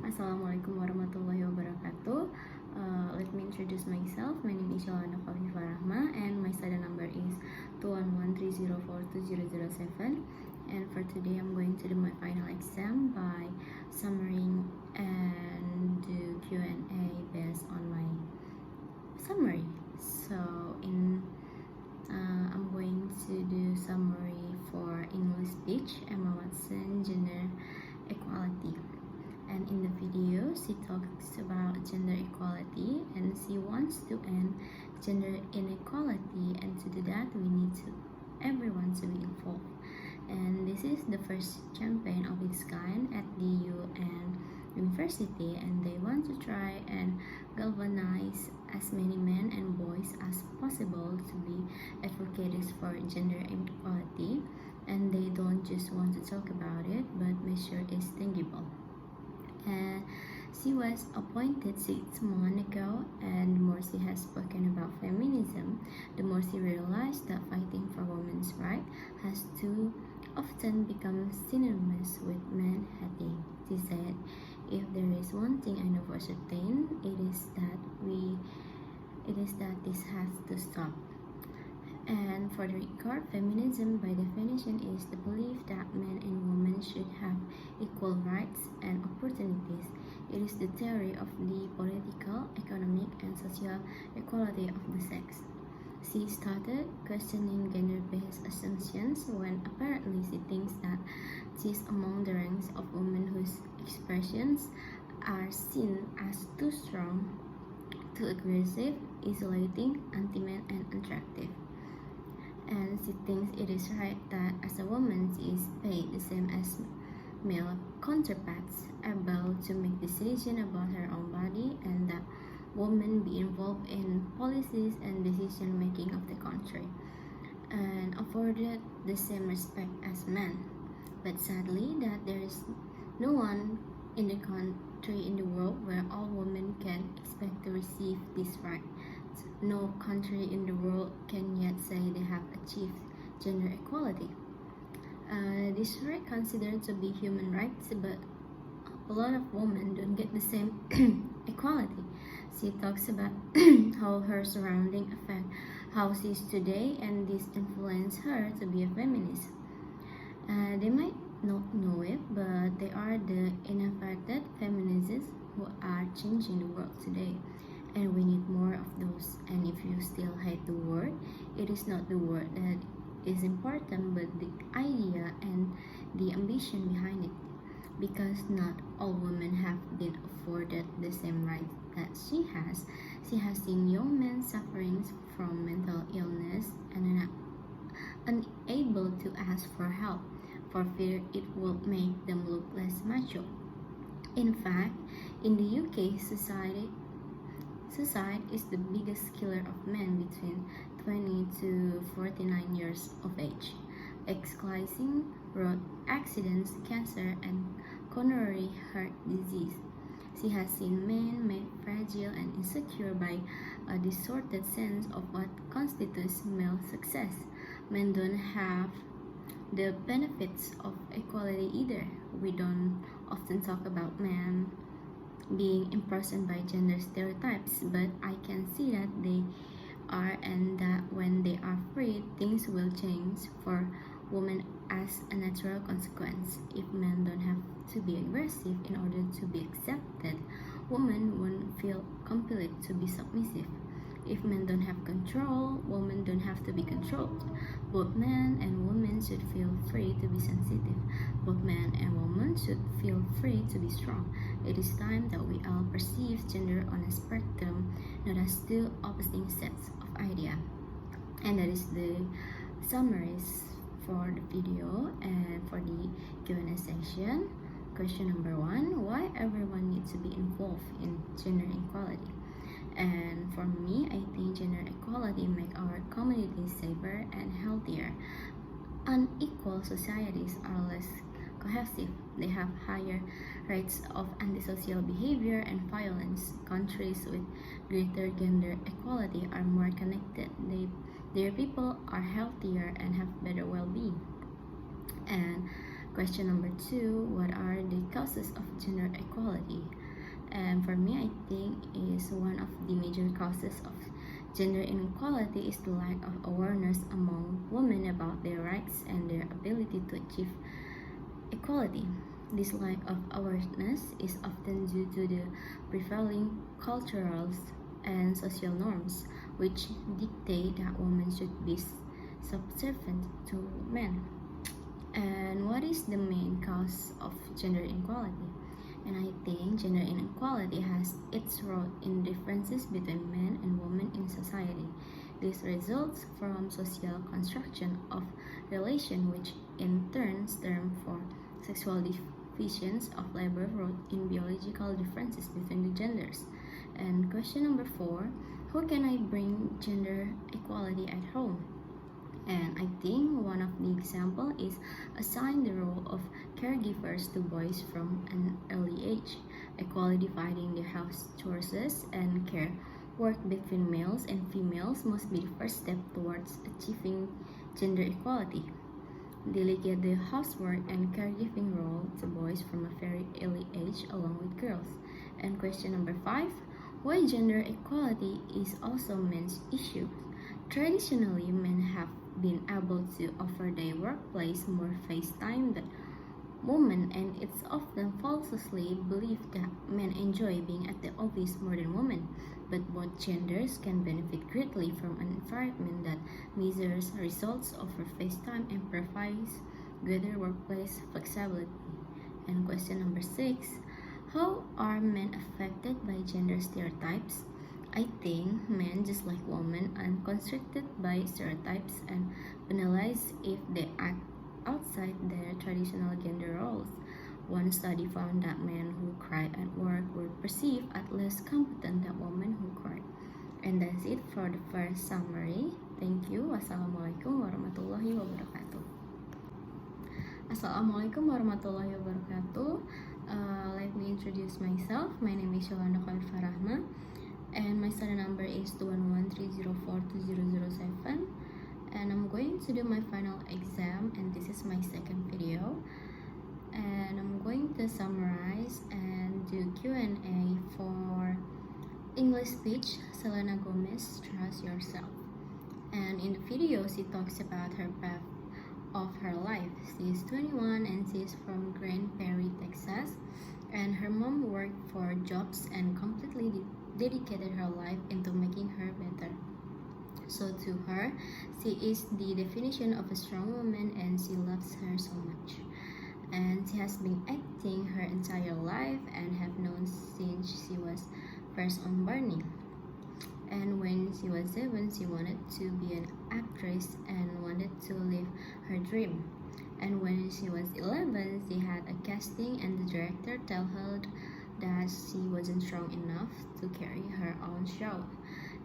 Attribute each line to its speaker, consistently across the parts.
Speaker 1: Assalamualaikum warahmatullahi wabarakatuh. Let me introduce myself. My name is Yolanda Khofifa Rahma and my study number is 21130420007. And for today, I'm going to do my final exam by summarizing and do Q&A based on my summary. So I'm going to do summary for English speech, Emma Watson, gender equality. And in the video, she talks about gender equality and she wants to end gender inequality, and to do that we need everyone to be involved. And this is the first campaign of its kind at the UN University, and they want to try and galvanize as many men and boys as possible to be advocates for gender equality. And they don't just want to talk about it, but make sure it's tangible. And she was appointed 6 months ago, and the more she has spoken about feminism, the more she realized that fighting for women's rights has too often become synonymous with man-hating. She said, "If there is one thing I know for certain, it is that this has to stop." And for the record, feminism by definition is the belief that men and women should have equal rights and opportunities. It is the theory of the political, economic, and social equality of the sex. She started questioning gender-based assumptions when apparently she thinks that she's among the ranks of women whose expressions are seen as too strong, too aggressive, isolating, anti-man, and unattractive. And she thinks it is right that as a woman she is paid the same as male counterparts, able to make decisions about her own body, and that women be involved in policies and decision making of the country, and afforded the same respect as men. But sadly, that there is no one in the country in the world where all women can expect to receive this right. No country in the world can yet say they have achieved gender equality. This right considered to be human rights, but a lot of women don't get the same equality. She talks about how her surroundings affect how she is today, and this influenced her to be a feminist. They might not know it, but they are the unaffected feminists who are changing the world today. And we need more of those. And if you still hate the word, it is not the word that is important, but the idea and the ambition behind it. Because not all women have been afforded the same rights that she has. She has seen young men suffering from mental illness and unable to ask for help for fear it will make them look less macho. In fact, in the UK, suicide is the biggest killer of men between 20 to 49 years of age, excluding road accidents, cancer, and coronary heart disease. She has seen men made fragile and insecure by a distorted sense of what constitutes male success. Men don't have the benefits of equality either. We don't often talk about men being imprisoned by gender stereotypes, but I can see that they are, and that when they are free, things will change for women as a natural consequence. If men don't have to be aggressive in order to be accepted, women won't feel compelled to be submissive. If men don't have control, women don't have to be controlled. Both men and women should feel free to be sensitive. Both men and women should feel free to be strong. It is time that we all perceive gender on a spectrum, not as two opposing sets of ideas. And that is the summaries for the video. And for the Q&A section, question number 1: why everyone needs to be involved in gender equality? And for me, I think gender equality make our communities safer and healthier. Unequal societies are less cohesive. They have higher rates of antisocial behavior and violence. Countries with greater gender equality are more connected. Their people are healthier and have better well-being. And question number 2: what are the causes causes of gender equality. And for me, I think is one of the major causes of gender inequality is the lack of awareness among women about their rights and their ability to achieve equality. This lack of awareness is often due to the prevailing cultural and social norms, which dictate that women should be subservient to men. And what is the main cause of gender inequality? And I think gender inequality has its root in differences between men and women in society. This results from social construction of relation, which in turn stem for sexual divisions of labor root in biological differences between the genders. And question number 4, how can I bring gender equality at home? And I think one of the example is assign the role of caregivers to boys from an early age, equally dividing the house chores and care work between males and females must be the first step towards achieving gender equality. Delegate the housework and caregiving role to boys from a very early age along with girls. And question number 5, why gender equality is also men's issue? Traditionally, men have been able to offer their workplace more face time than women, and it's often falsely believed that men enjoy being at the office more than women. But both genders can benefit greatly from an environment that measures results over face time and provides greater workplace flexibility. And question number 6, how are men affected by gender stereotypes? I think men, just like women, are constricted by stereotypes and penalized if they act outside their traditional gender roles. One study found that men who cried at work were perceived as less competent than women who cried. And that's it for the first summary. Thank you. Wassalamualaikum warahmatullahi wabarakatuh. Assalamualaikum warahmatullahi wabarakatuh. Let me introduce myself. My name is Yolanda Khofifa Rahma, and my study number is 21130420007. And I'm going to do my final exam, and this is my second video. And I'm going to summarize and do Q&A for English speech. Selena Gomez, Trust Yourself. And in the video, she talks about her path of her life. She is 21 and she is from Grand Prairie, Texas. And her mom worked for jobs and completely dedicated her life into making her better. So to her, she is the definition of a strong woman and she loves her so much. And she has been acting her entire life and have known since she was first on Barney. And when she was 7, she wanted to be an actress and wanted to live her dream. And when she was 11, she had a casting and the director told her that she wasn't strong enough to carry her own show.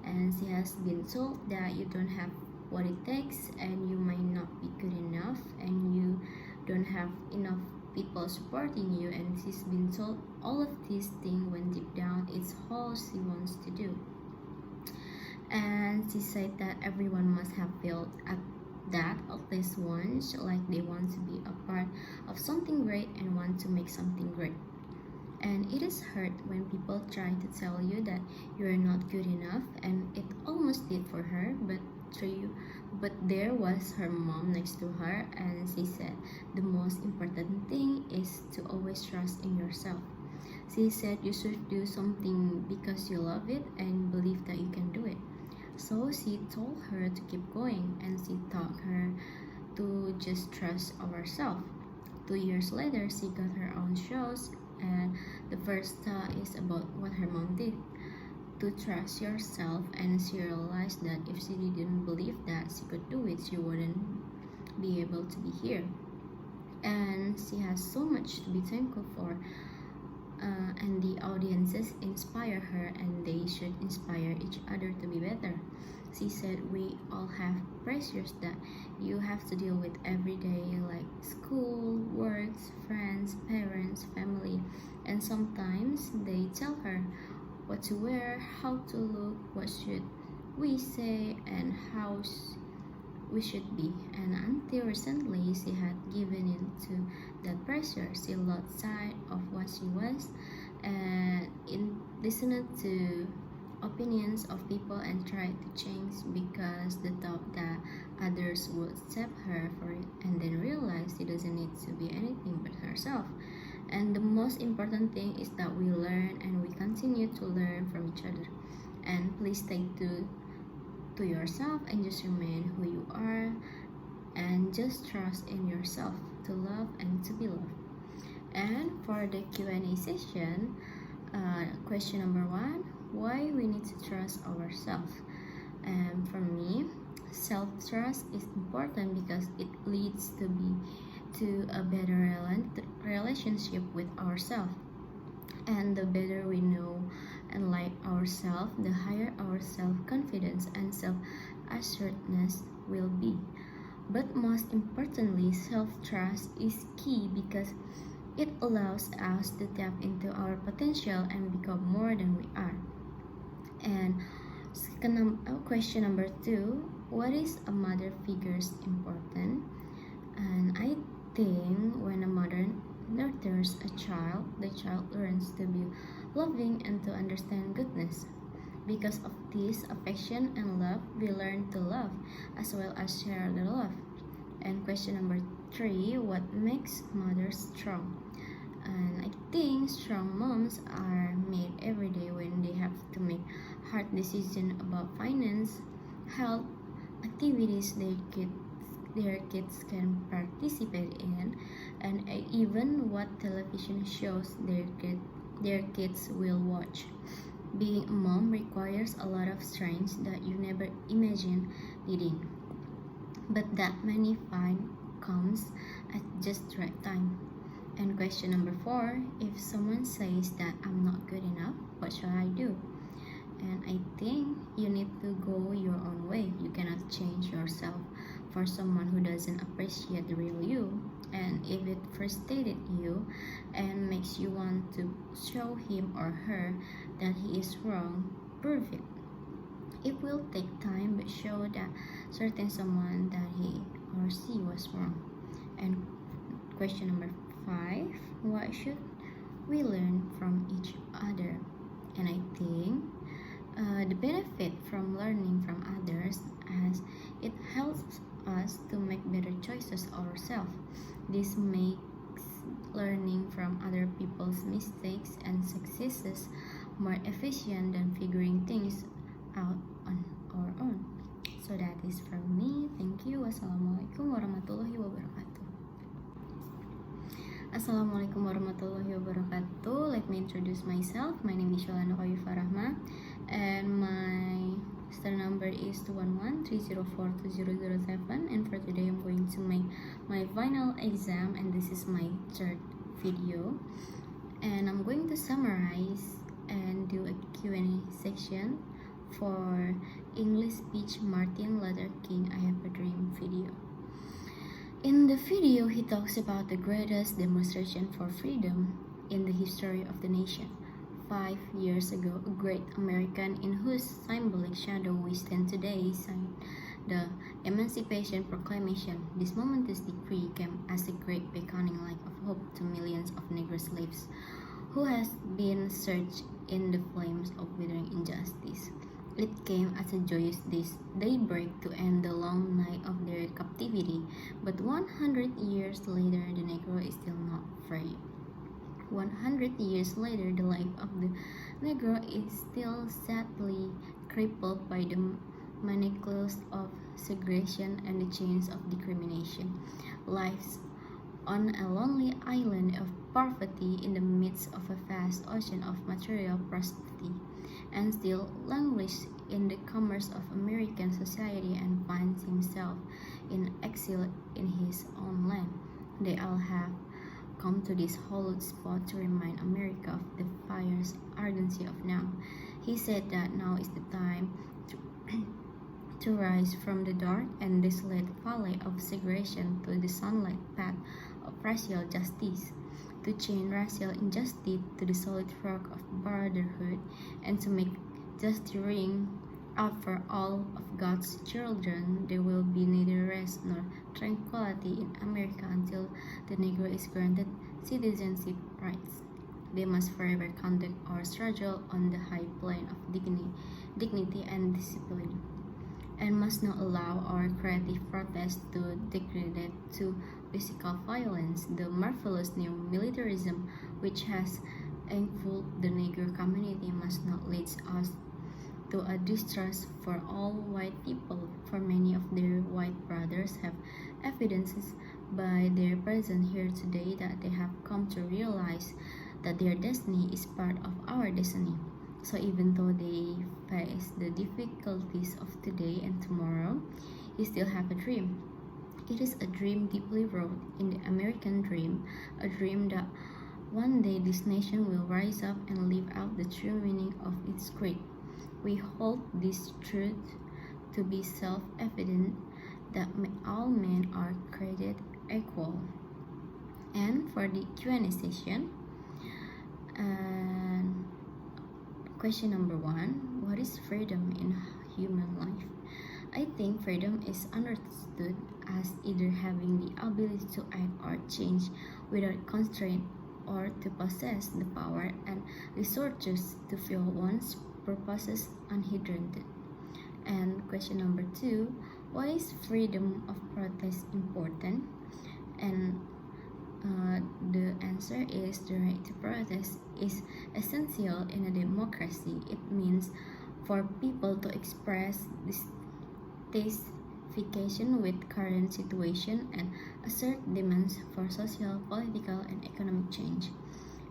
Speaker 1: And she has been told that you don't have what it takes and you might not be good enough and you don't have enough people supporting you, and she's been told all of these things when deep down it's all she wants to do. And she said that everyone must have felt at least once, like they want to be a part of something great and want to make something great. And it is hurt when people try to tell you that you are not good enough, and it almost did for her, but there was her mom next to her, and she said the most important thing is to always trust in yourself. She said you should do something because you love it and believe that you can do it. So she told her to keep going, and she taught her to just trust ourselves. 2 years later, she got her own shows, and the first is about what her mom did. To trust yourself, and she realized that if she didn't believe that she could do it, she wouldn't be able to be here. And she has so much to be thankful for, and the audiences inspire her and they should inspire each other to be better. She said we all have pressures that you have to deal with every day, like school, work, friends, parents, family, and sometimes they tell her what to wear, how to look, what should we say, and we should be, and until recently she had given in to that pressure. She lost sight of what she was and listened to opinions of people and tried to change because the thought that others would accept her for it, and then realized she doesn't need to be anything but herself. And the most important thing is that we learn and we continue to learn from each other. And please stay to yourself and just remain who you are, and just trust in yourself to love and to be loved. And for the Q&A session, question number 1, why we need to trust ourselves? And for me, self-trust is important because it leads to a better relationship with ourselves. And the better we know and like ourselves, the higher our self-confidence and self-assuredness will be. But most importantly, self-trust is key because it allows us to tap into our potential and become more than we are. And question number 2, what is a mother figure's important? And I think when a mother nurtures a child, the child learns to be loving and to understand goodness. Because of this affection and love, we learn to love as well as share the love. And question number 3, what makes mothers strong? And I think strong moms are made every day when they have to make hard decisions about finance, health, activities their kids can participate in, and even what television shows their kids will watch. Being a mom requires a lot of strength that you never imagined needing, but that many find comes at just the right time. And question number 4, if someone says that I'm not good enough, what shall I do? And I think you need to go your own way. You cannot change yourself for someone who doesn't appreciate the real you. And if it frustrated you and makes you want to show him or her that he is wrong, prove it. It will take time, but show that certain someone that he or she was wrong. And question number 5, what should we learn from each other? And I think the benefit from learning from others as it helps us to make better choices ourselves. This makes learning from other people's mistakes and successes more efficient than figuring things out on our own. So that is from me. Thank you. Wassalamualaikum warahmatullahi wabarakatuh. Assalamualaikum warahmatullahi wabarakatuh. Let me introduce myself. My name is Yolanda Khofifa Rahma, and my star number is 211-304-2007. And for today, I'm going to make my final exam, and this is my third video. And I'm going to summarize and do a Q&A section for English speech Martin Luther King I Have a Dream video. In the video, he talks about the greatest demonstration for freedom in the history of the nation. 5 years ago, a great American in whose symbolic shadow we stand today signed the Emancipation Proclamation. This momentous decree came as a great beckoning light of hope to millions of Negro slaves who has been searched in the flames of withering injustice. It came as a joyous daybreak to end the long night of their captivity, but 100 years later, the Negro is still not free. 100 years later, the life of the Negro is still sadly crippled by the manacles of segregation and the chains of discrimination. Lives on a lonely island of poverty in the midst of a vast ocean of material prosperity, and still languishes in the commerce of American society and finds himself in exile in his own land. They all have come to this hollowed spot to remind America of the fire's ardency of now. He said that now is the time to rise from the dark and desolate valley of segregation to the sunlight path of racial justice, to chain racial injustice to the solid rock of brotherhood, and to make just the ring out for all of God's children, there will be neither rest nor tranquility in America until the Negro is granted citizenship rights. They must forever conduct our struggle on the high plane of dignity and discipline, and must not allow our creative protest to degrade to physical violence. The marvelous new militarism which has engulfed the Negro community must not lead us to a distrust for all white people, for many of their white brothers have evidences by their presence here today that they have come to realize that their destiny is part of our destiny. So even though they face the difficulties of today and tomorrow, they still have a dream. It is a dream deeply rooted in the American dream, a dream that one day this nation will rise up and live out the true meaning of its creed. We hold this truth to be self-evident that all men are created equal. And for the Q&A session, question number 1, what is freedom in human life? I think freedom is understood as either having the ability to act or change without constraint, or to possess the power and resources to fulfill one's purposes unhindered. And question number 2, why is freedom of protest important? And the answer is the right to protest is essential in a democracy. It means for people to express dissatisfaction with current situation and assert demands for social, political, and economic change.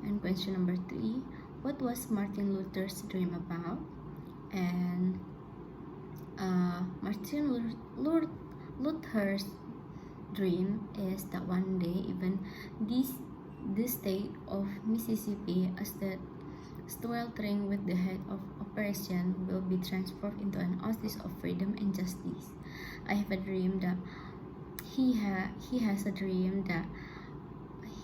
Speaker 1: And question number 3, what was Martin Luther's dream about? And Martin Luther's dream is that one day even the state of Mississippi, a state sweltering with the head of oppression, will be transformed into an oasis of freedom and justice. I have a dream that he has a dream that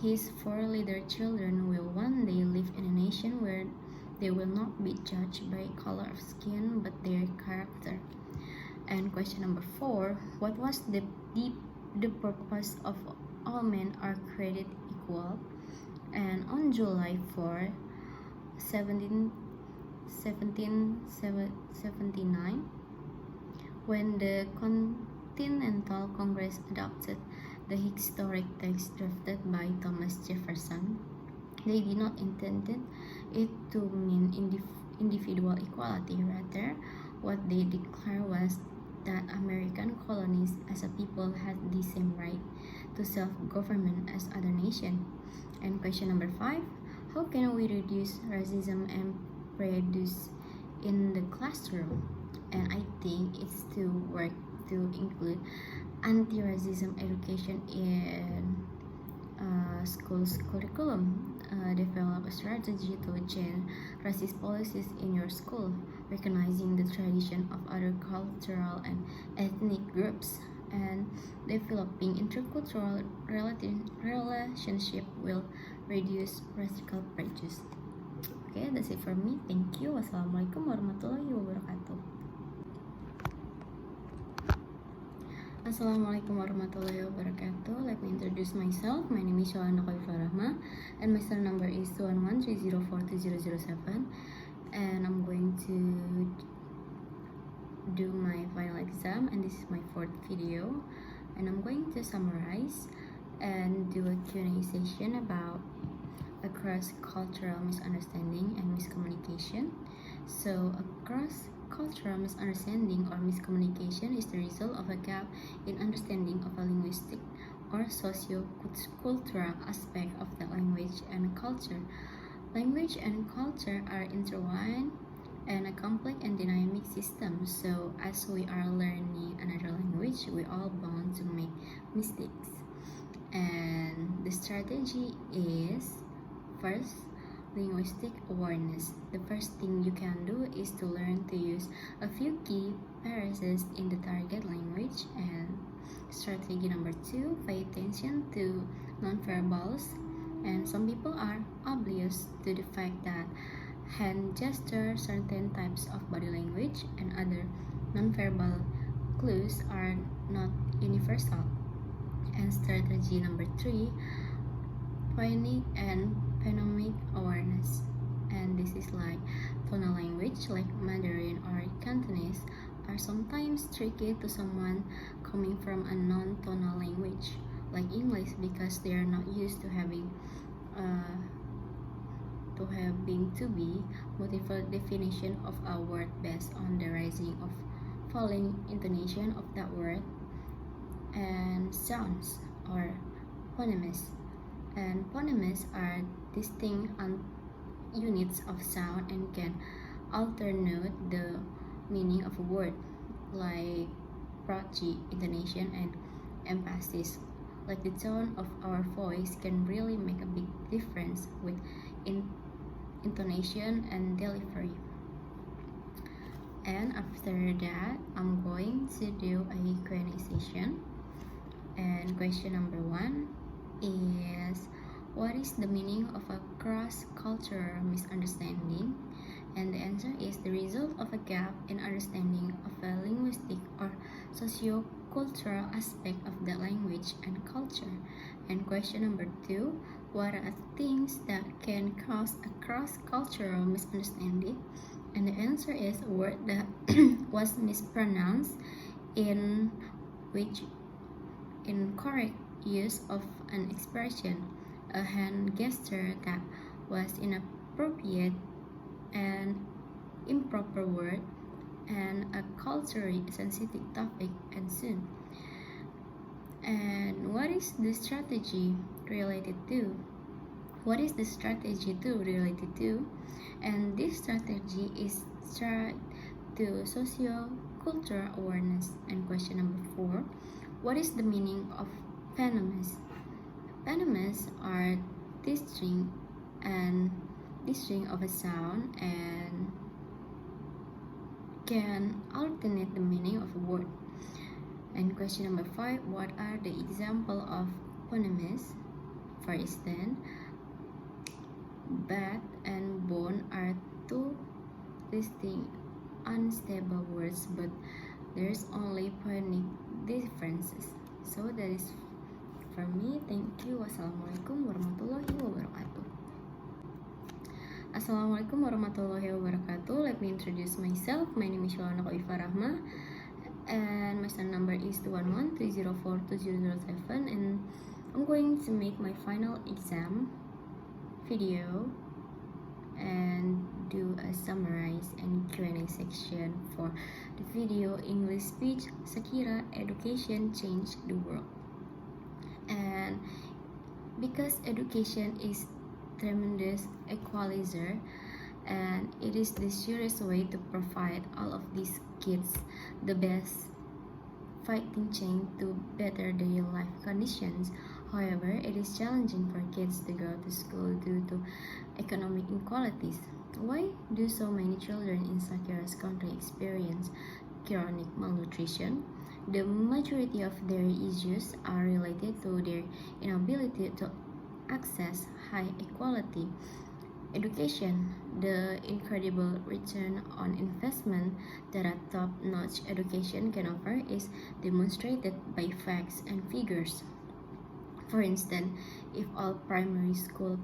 Speaker 1: his 4 little children will one day live in a nation where they will not be judged by color of skin but their character. And question number 4, what was the purpose of all men are created equal? And on July 4, 1779, when the Continental Congress adopted the historic text drafted by Thomas Jefferson, they did not intend it to mean individual equality. Rather, what they declared was that American colonies as a people had the same right to self-government as other nations. And question number 5, how can we reduce racism and prejudice in the classroom? And I think it's to work to include anti-racism education in school's curriculum. Develop a strategy to change racist policies in your school, recognizing the tradition of other cultural and ethnic groups, and developing intercultural relationship will reduce racial prejudice. Okay, that's it for me. Thank you. Wassalamualaikum warahmatullahi wabarakatuh. Assalamualaikum warahmatullahi wabarakatuh. Let me introduce myself. My name is Yolanda Khofifa Rahma, and my cell number is 211304207. And I'm going to do my final exam, and this is my 4th video. And I'm going to summarize and do a Q&A session about a cross-cultural misunderstanding and miscommunication. So, a cross-cultural misunderstanding or miscommunication is the result of a gap in understanding of a linguistic or socio-cultural aspect of the language and culture. Language and culture are intertwined and a complex and dynamic system. So, as we are learning another language, we are bound to make mistakes. And the strategy is, first, linguistic awareness. The first thing you can do is to learn to use a few key phrases in the target language. And strategy number 2, pay attention to nonverbals. And some people are oblivious to the fact that hand gesture, certain types of body language, and other nonverbal clues are not universal. And strategy number 3, phonic and phonemic awareness. And this is like tonal language like Mandarin or Cantonese are sometimes tricky to someone coming from a non-tonal language like English because they are not used to having to be multiple definition of a word based on the rising of falling intonation of that word and sounds or phonemes. And phonemes are distinct units of sound and can alternate the meaning of a word like protgy, intonation, and emphasis. Like the tone of our voice can really make a big difference with intonation and delivery. And after that, I'm going to do a Q&A session. And question number 1 is, what is the meaning of a cross-cultural misunderstanding? And the answer is the result of a gap in understanding of a linguistic or socio-cultural aspect of the language and culture. And question number 2, what are things that can cause a cross-cultural misunderstanding? And the answer is a word that was mispronounced, in which incorrect use of an expression, a hand gesture that was inappropriate, an improper word, and a culturally sensitive topic, and soon. And what is the strategy related to? What is the strategy related to? And this strategy is to socio-cultural awareness. And question number 4, what is the meaning of phonemes? Phonemes are distinct of a sound and can alternate the meaning of a word. And question number 5, what are the examples of phonemes? For instance, bat and bone are two distinct unstable words, but there's only phonic differences. So that is for me. Thank you. Wassalamualaikum warahmatullahi wabarakatuh. Assalamualaikum warahmatullahi wabarakatuh. Let me introduce myself. My name is Yolanda Khofifa Rahma, and my phone number is 211-304-2007, and I'm going to make my final exam video and do a summarize and Q&A section for the video English speech. Sakira education changed the world. And because education is tremendous equalizer, and it is the surest way to provide all of these kids the best fighting chance to better their life conditions. However, it is challenging for kids to go to school due to economic inequalities. Why do so many children in Sakira's country experience chronic malnutrition? The majority of their issues are related to their inability to access high quality education. The incredible return on investment that a top-notch education can offer is demonstrated by facts and figures. For instance, if all primary school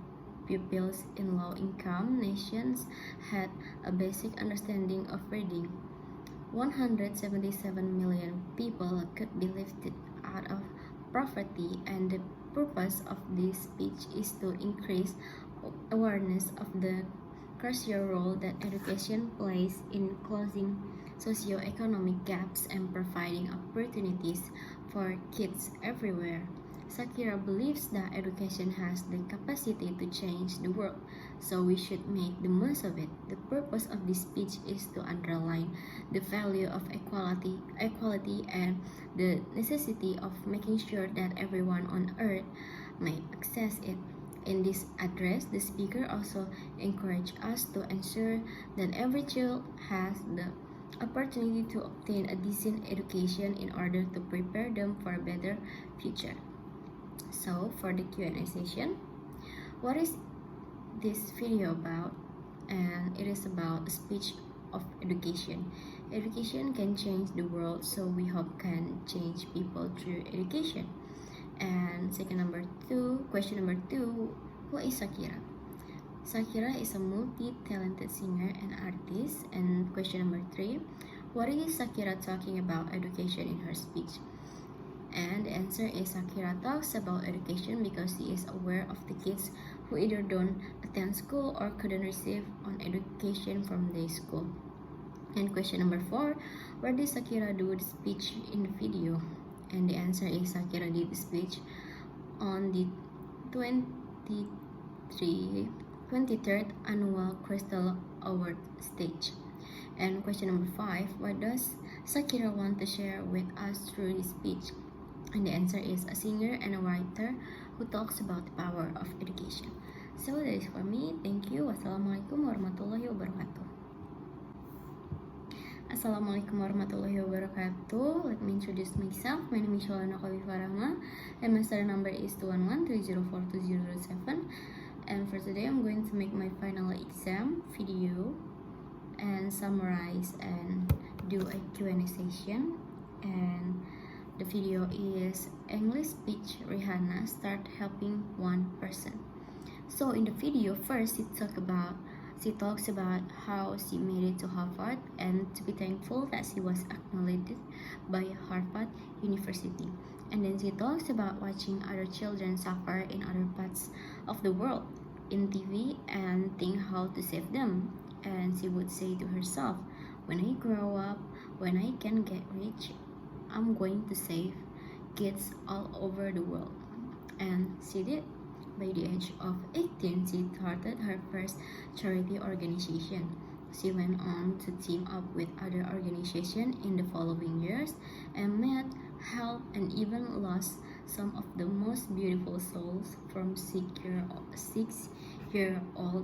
Speaker 1: pupils in low-income nations had a basic understanding of reading, 177 million people could be lifted out of poverty, and the purpose of this speech is to increase awareness of the crucial role that education plays in closing socio-economic gaps and providing opportunities for kids everywhere. Sakira believes that education has the capacity to change the world, so we should make the most of it. The purpose of this speech is to underline the value of equality and the necessity of making sure that everyone on earth may access it. In this address, the speaker also encouraged us to ensure that every child has the opportunity to obtain a decent education in order to prepare them for a better future. So, for the Q&A session, what is this video about? and it is about a speech of education. Education can change the world, so we hope can change people through education. And question number two, who is Shakira? Shakira is a multi-talented singer and artist. And question number three, what is Shakira talking about education in her speech? And the answer is Shakira talks about education because she is aware of the kids who either don't attend school or couldn't receive an education from their school. And question number four, where did Shakira do the speech in the video? And the answer is Shakira did the speech on the 23rd Annual Crystal Award stage. And question number five, what does Shakira want to share with us through this speech? And the answer is a singer and a writer who talks about the power of education. So that is for me. Thank you. Wassalamualaikum warahmatullahi wabarakatuh. Assalamualaikum warahmatullahi wabarakatuh. Let me introduce myself. My name is Yolanda Khofifa Rahma and my study number is 211-304-2007. And for today, I'm going to make my final exam video and summarize and do a Q&A session. And the video is English speech Rihanna start helping one person. So in the video, first she talks about how she made it to Harvard and to be thankful that she was acknowledged by Harvard University. And then she talks about watching other children suffer in other parts of the world in TV and think how to save them. And she would say to herself, when I grow up, when I can get rich, I'm going to save kids all over the world. And she did. By the age of 18, she started her first charity organization. She went on to team up with other organizations in the following years and met, helped, and even lost some of the most beautiful souls from 6-year-old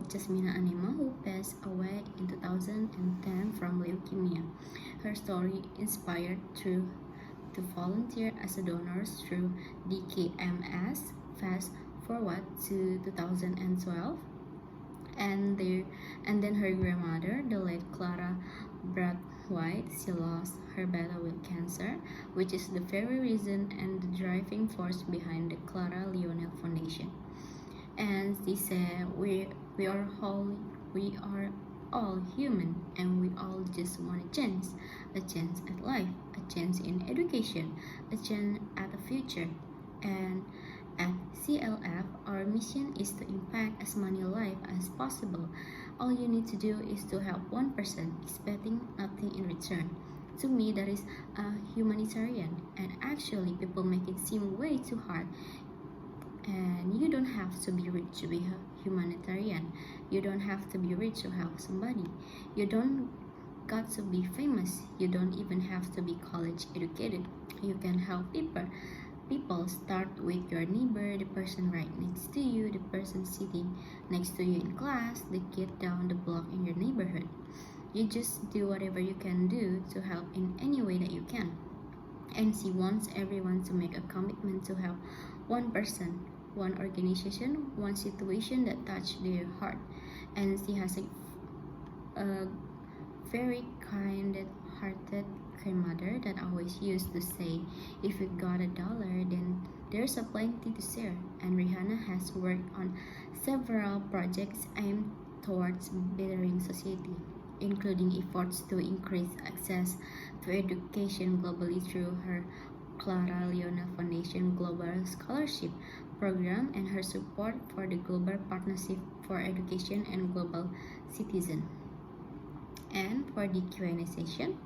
Speaker 1: Jasmina Anima, who passed away in 2010 from leukemia. Her story inspired to volunteer as a donor through DKMS. Fast forward to 2012, and then her grandmother, the late Clara White, she lost her battle with cancer, which is the very reason and the driving force behind the Clara Lionel Foundation. And she said, we are all human, and we all just want a chance at life, a chance in education, a chance at a future. And at CLF, our mission is to impact as many lives as possible. All you need to do is to help one person, expecting nothing in return. To me, that is a humanitarian, and actually people make it seem way too hard. And you don't have to be rich to be a humanitarian. You don't have to be rich to help somebody. You don't got to be famous. You don't even have to be college educated. You can help people. Start with your neighbor, the person right next to you, the person sitting next to you in class, the kid down the block in your neighborhood. You just do whatever you can do to help in any way that you can. And she wants everyone to make a commitment to help one person, one organization, one situation that touched their heart. And she has a very kind-hearted grandmother that always used to say, if you got $1, then there's a plenty to share. And Rihanna has worked on several projects aimed towards bettering society, including efforts to increase access to education globally through her Clara Lionel Foundation Global Scholarship Program and her support for the Global Partnership for Education and Global Citizen. And for the Q&A session,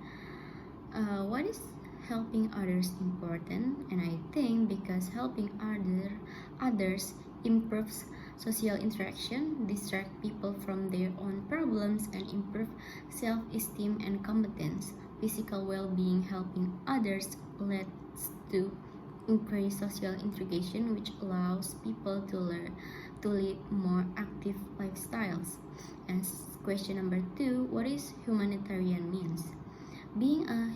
Speaker 1: what is helping others important? And I think because helping others improves social interaction, distract people from their own problems, and improve self-esteem and competence. Physical well-being, helping others leads to increase social integration, which allows people to lead more active lifestyles. And question number 2, what is humanitarian means? Being a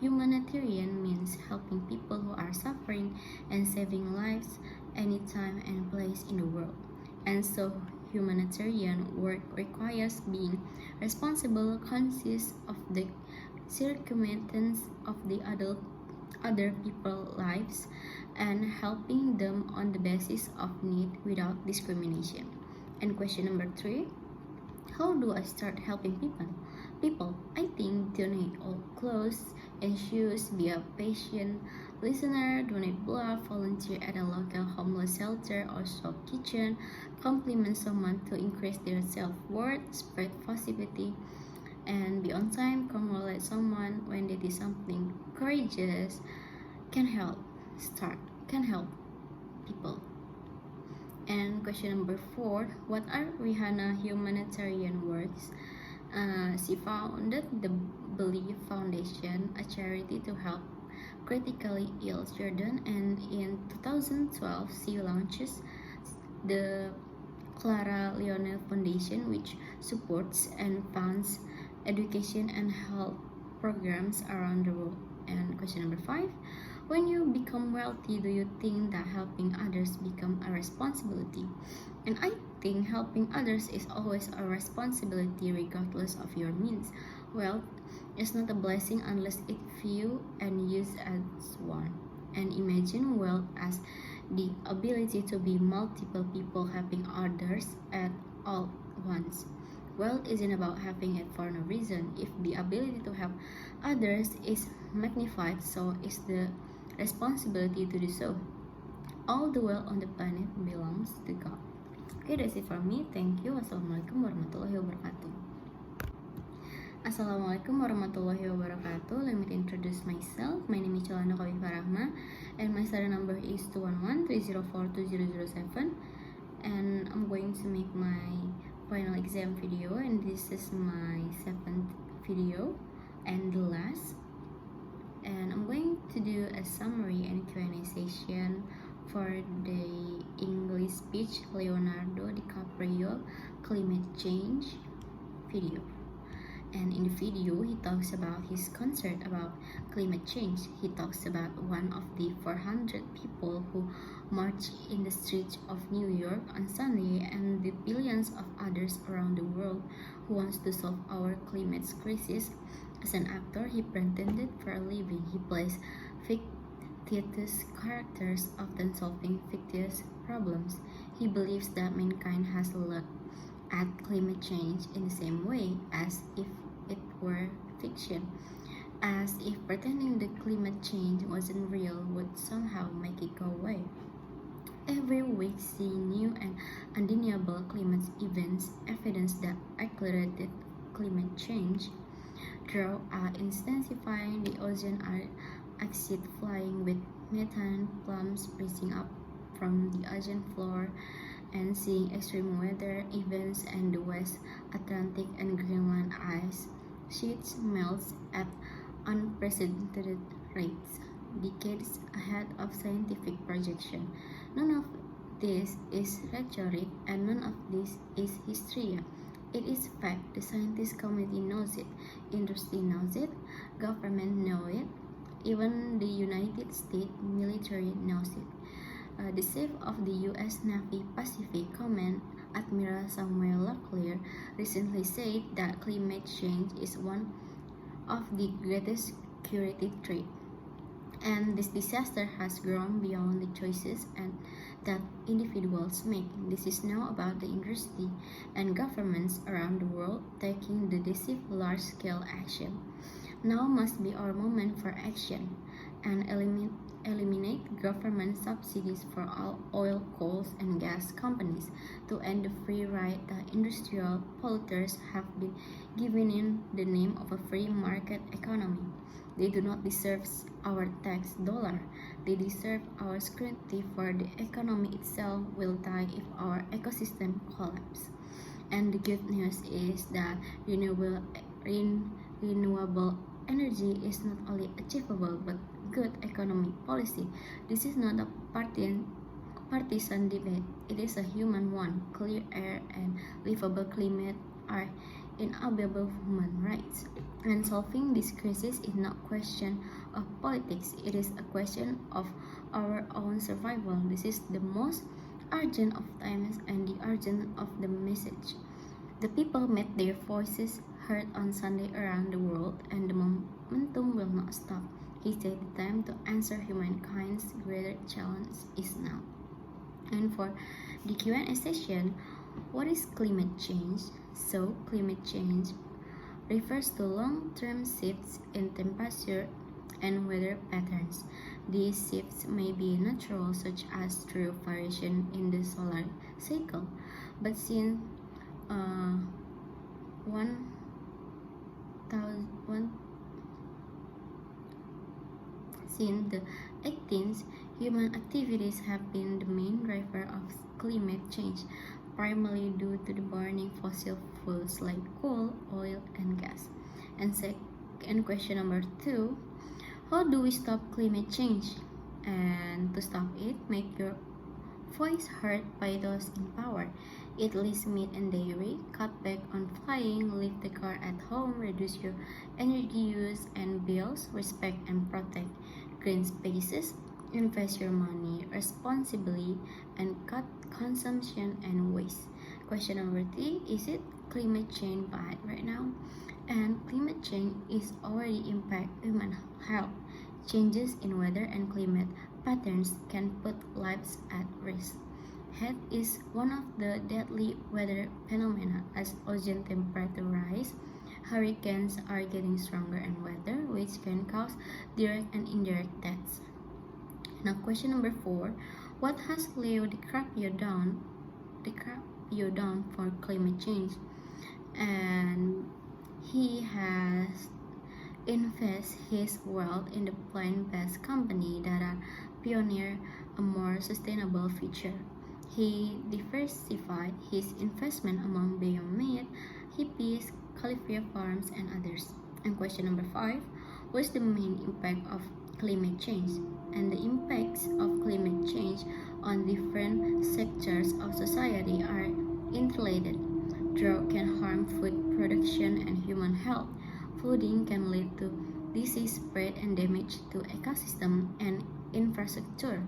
Speaker 1: humanitarian means helping people who are suffering and saving lives anytime and place in the world. And so humanitarian work requires being responsible, conscious of the circumstances of the other people's lives, and helping them on the basis of need without discrimination. And question number 3, how do I start helping people? I think donate old clothes and shoes, be a patient listener, donate blood, volunteer at a local homeless shelter or shop kitchen, compliment someone to increase their self-worth, spread positivity, and be on time, congratulate someone when they did something courageous, can help people. And question number 4, what are Rihanna humanitarian works? She founded the Believe Foundation, a charity to help critically ill children, and in 2012 she launches the Clara Lionel Foundation, which supports and funds education and health programs around the world. And question number 5, when you become wealthy, do you think that helping others become a responsibility? And I think helping others is always a responsibility regardless of your means. Wealth is not a blessing unless it's few and used as one. And imagine wealth as the ability to be multiple people helping others at all once. Wealth isn't about having it for no reason. If the ability to help others is magnified, so is the responsibility to do so. All the wealth on the planet belongs to God. Okay, that's it for me. Thank you. Wassalamualaikum warahmatullahi wabarakatuh. Assalamualaikum warahmatullahi wabarakatuh. Let me introduce myself. My name is Yolanda Khofifa Rahma, and my study number is 211-304-2007. And I'm going to make my final exam video, and this is my 7th video and the last. And I'm going to do a summary and Q&A session for the English speech Leonardo DiCaprio climate change video. And in the video, he talks about his concern about climate change. He talks about one of the 400 people who marched in the streets of New York on Sunday, and the billions of others around the world who wants to solve our climate crisis. As an actor, he pretended for a living. He plays fictitious characters, often solving fictitious problems. He believes that mankind has looked at climate change in the same way as if it were fiction, as if pretending the climate change wasn't real would somehow make it go away. Every week, seeing new and undeniable climate events, evidence that accelerated climate change, drought are intensifying, the ocean are acid flying with methane plumes rising up from the ocean floor, and seeing extreme weather events and the West Atlantic and Greenland ice sheets melts at unprecedented rates, decades ahead of scientific projection. None of this is rhetoric, and none of this is hysteria. It is fact. The scientist community knows it, industry knows it, government know it, even the United States military knows it. The chief of the U.S. Navy Pacific Command, Admiral Samuel Locklear, recently said that climate change is one of the greatest security threats, and this disaster has grown beyond the choices and that individuals make. This is now about the industry and governments around the world taking the decisive large-scale action. Now must be our moment for action, and eliminate government subsidies for all oil, coal, and gas companies to end the free ride that industrial polluters have been given in the name of a free market economy. They do not deserve our tax dollar. They deserve our scrutiny, for the economy itself will die if our ecosystem collapses. And the good news is that renewable energy is not only achievable but good economic policy. This is not a partisan debate. It is a human one. Clear air and livable climate are inalienable human rights. And solving this crisis is not a question of politics. It is a question of our own survival. This is the most urgent of times and the urgent of the message. The people made their voices heard on Sunday around the world, and the momentum will not stop. He said the time to answer humankind's greater challenge is now. And for the Q&A session, what is climate change? So, climate change refers to long-term shifts in temperature and weather patterns. These shifts may be natural, such as through variation in the solar cycle, but since since the 18th, human activities have been the main driver of climate change, primarily due to the burning fossil fuels like coal, oil, and gas. And question number 2, how do we stop climate change? And to stop it, make your voice heard by those in power. Eat less meat and dairy, cut back on flying, leave the car at home, reduce your energy use and bills, respect and protect green spaces, invest your money responsibly, and cut consumption and waste. Question number 3, is it climate change bad right now? And climate change is already impact human health. Changes in weather and climate patterns can put lives at risk. Heat is one of the deadly weather phenomena as ocean temperature rise. Hurricanes are getting stronger and wetter, which can cause direct and indirect deaths. Now, question number 4: what has Leo DiCaprio done for climate change? And he has invest his wealth in the plant-based company that are pioneer a more sustainable future. He diversified his investment among Beyond Meat, hippies, Califia farms, and others. And question number 5, what is the main impact of climate change? And the impacts of climate change on different sectors of society are interrelated. Drought can harm food production and human health. Flooding can lead to disease spread and damage to ecosystem and infrastructure.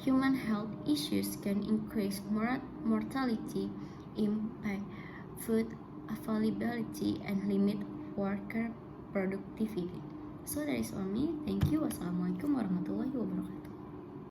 Speaker 1: Human health issues can increase mortality, impact food availability, and limit worker productivity. So that is all me. Thank you. Wassalamualaikum warahmatullahi wabarakatuh.